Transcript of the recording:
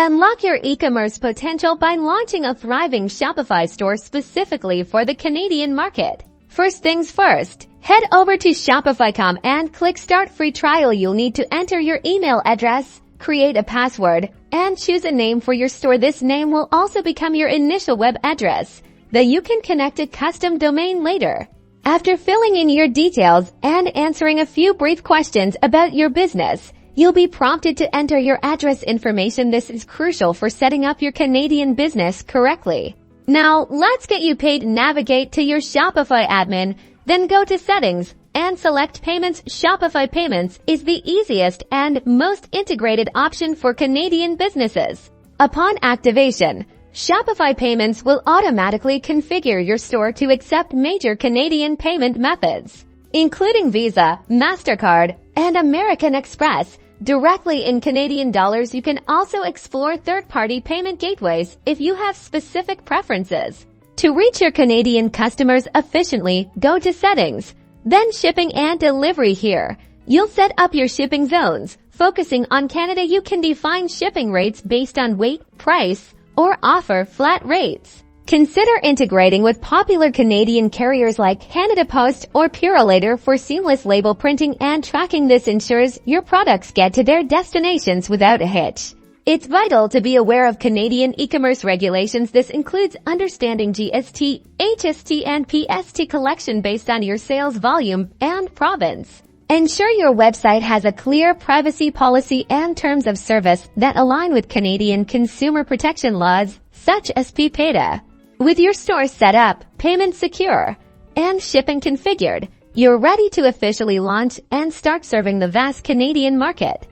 Unlock your e-commerce potential by launching a thriving Shopify store specifically for the Canadian market. First things first, head over to Shopify.com and click Start Free Trial. You'll need to enter your email address, create a password, and choose a name for your store. This name will also become your initial web address that you can connect a custom domain later. After filling in your details and answering a few brief questions about your business, you'll be prompted to enter your address information. This is crucial for setting up your Canadian business correctly. Now, let's get you paid. Navigate to your Shopify admin, then go to Settings and select Payments. Shopify Payments is the easiest and most integrated option for Canadian businesses. Upon activation, Shopify Payments will automatically configure your store to accept major Canadian payment methods, including Visa, MasterCard, and American Express, directly in Canadian dollars. You can also explore third-party payment gateways if you have specific preferences. To reach your Canadian customers efficiently, go to Settings, then Shipping and Delivery. Here, you'll set up your shipping zones. Focusing on Canada, you can define shipping rates based on weight, price, or offer flat rates. Consider integrating with popular Canadian carriers like Canada Post or Purolator for seamless label printing and tracking. This ensures your products get to their destinations without a hitch. It's vital to be aware of Canadian e-commerce regulations. This includes understanding GST, HST, and PST collection based on your sales volume and province. Ensure your website has a clear privacy policy and terms of service that align with Canadian consumer protection laws, such as PPADA. With your store set up, payments secure, and shipping configured, you're ready to officially launch and start serving the vast Canadian market.